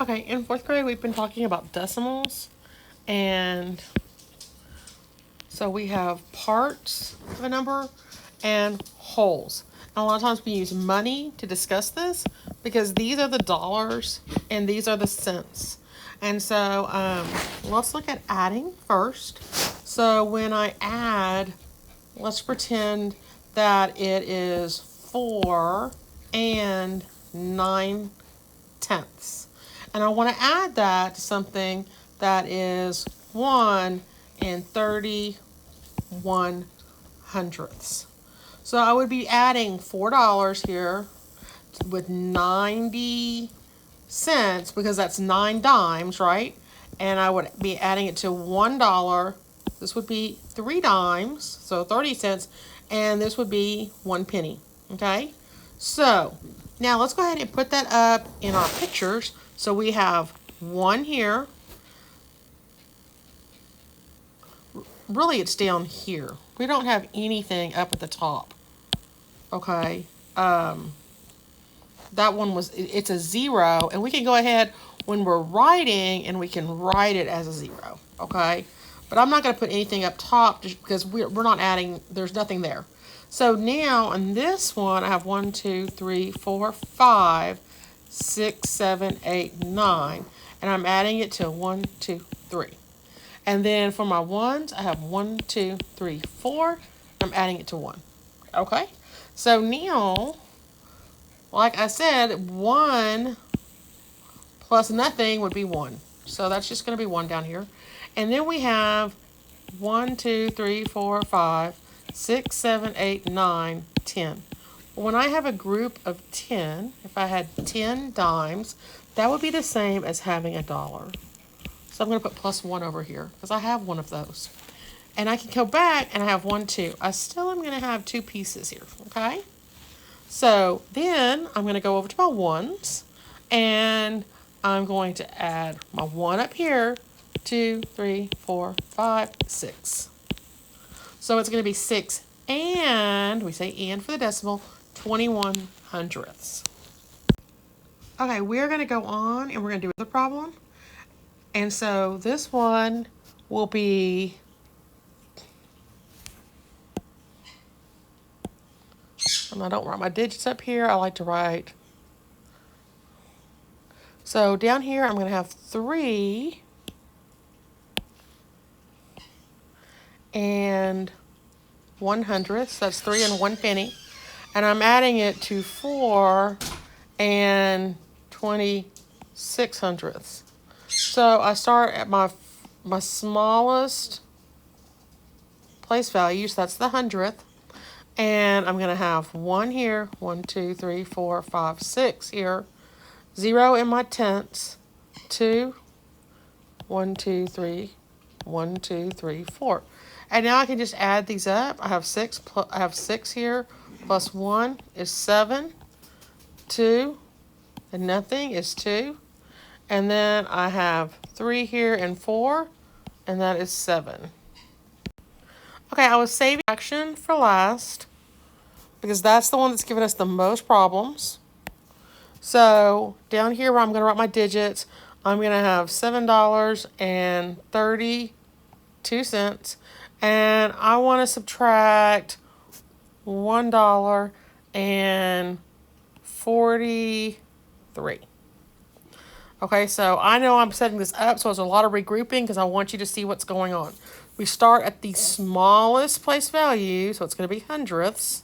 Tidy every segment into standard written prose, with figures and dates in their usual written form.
Okay, in fourth grade, we've been talking about decimals, and so we have parts of a number and wholes. And a lot of times we use money to discuss this because these are the dollars and these are the cents. And so let's look at adding first. So when I add, let's pretend that it is 4 and 9/10. And I want to add that to something that is 1 and 31/100. So I would be adding $4 here with 90 cents because that's 9 dimes, right? And I would be adding it to $1. This would be 3 dimes, so 30 cents, and this would be 1 penny. Okay? So now let's go ahead and put that up in our pictures. So we have 1 here. Really, it's down here. We don't have anything up at the top. Okay. That one it's a 0, and we can go ahead when we're writing and we can write it as a 0. Okay. But I'm not going to put anything up top just because we're not adding, there's nothing there. So now on this one, I have 1, 2, 3, 4, 5, 6, 7, 8, 9. And I'm adding it to 1, 2, 3. And then for my ones, I have 1, 2, 3, 4. I'm adding it to 1. Okay? So now, like I said, 1 plus nothing would be 1. So that's just going to be 1 down here. And then we have 1, 2, 3, 4, 5, 6, 7, 8, 9, 10. When I have a group of 10, if I had 10 dimes, that would be the same as having $1. So I'm going to put +1 over here because I have one of those. And I can go back and I have 1, 2. I still am going to have 2 pieces here, okay? So then I'm going to go over to my ones and I'm going to add my 1 up here. 2, 3, 4, 5, 6. So it's going to be 6 and, we say and for the decimal, 21/100. Okay, we're going to go on and we're going to do the problem. And so this one will be, and I don't write my digits up here, I like to write. So down here I'm going to have 3 and 1/100. That's 3 and 1 penny. And I'm adding it to 4 and 26/100. So I start at my smallest place value, so that's the 100th. And I'm going to have 1 here, 1, 2, 3, 4, 5, 6 here. 0 in my tenths, 2, 1, 2, 3, 1, 2, 3, 4. And now I can just add these up. I have 6 here, plus 1 is 7, 2, and nothing is 2. And then I have 3 here and 4, and that is 7. Okay, I was saving action for last because that's the one that's given us the most problems. So down here where I'm going to write my digits, I'm going to have $7.32. And I want to subtract $1.43. Okay, so I know I'm setting this up, so it's a lot of regrouping because I want you to see what's going on. We start at the smallest place value, so it's going to be hundredths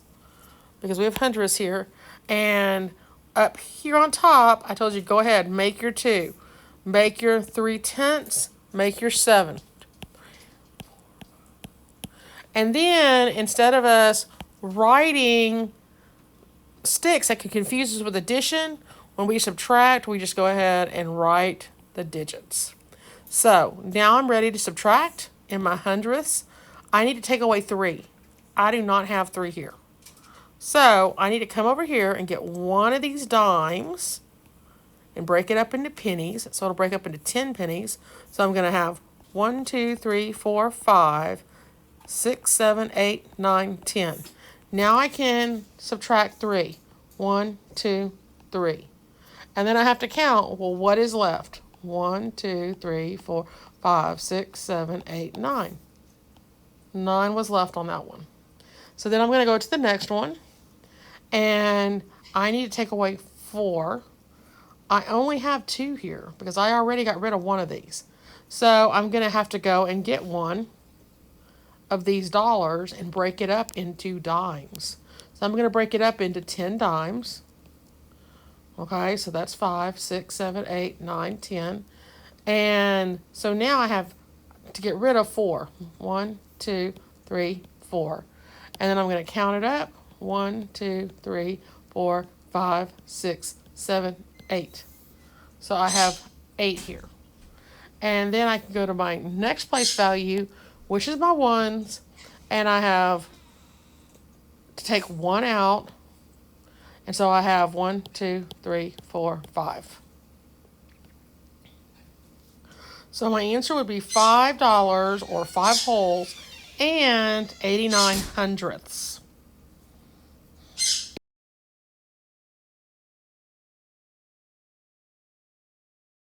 because we have hundredths here. And up here on top, I told you go ahead, make your 2. Make your 3/10, make your 7. And then instead of us writing sticks that could confuse us with addition, when we subtract, we just go ahead and write the digits. So now I'm ready to subtract in my hundredths. I need to take away 3. I do not have 3 here. So I need to come over here and get one of these dimes and break it up into pennies. So it'll break up into 10 pennies. So I'm going to have 1, 2, 3, 4, 5, 6, 7, 8, 9, 10. Now I can subtract 3. 1, 2, 3. And then I have to count, well, what is left? 1, 2, 3, 4, 5, 6, 7, 8, 9. 9 was left on that one. So then I'm going to go to the next one. And I need to take away 4. I only have 2 here because I already got rid of one of these. So I'm going to have to go and get one of these dollars and break it up into dimes. So I'm going to break it up into 10 dimes. Okay, so that's 5, 6, 7, 8, 9, 10. And so now I have to get rid of 4. 1, 2, 3, 4. And then I'm going to count it up. 1, 2, 3, 4, 5, 6, 7, 8. So I have 8 here. And then I can go to my next place value, which is my ones. And I have to take 1 out. And so I have 1, 2, 3, 4, 5. So my answer would be $5 or 5 wholes and 89 hundredths.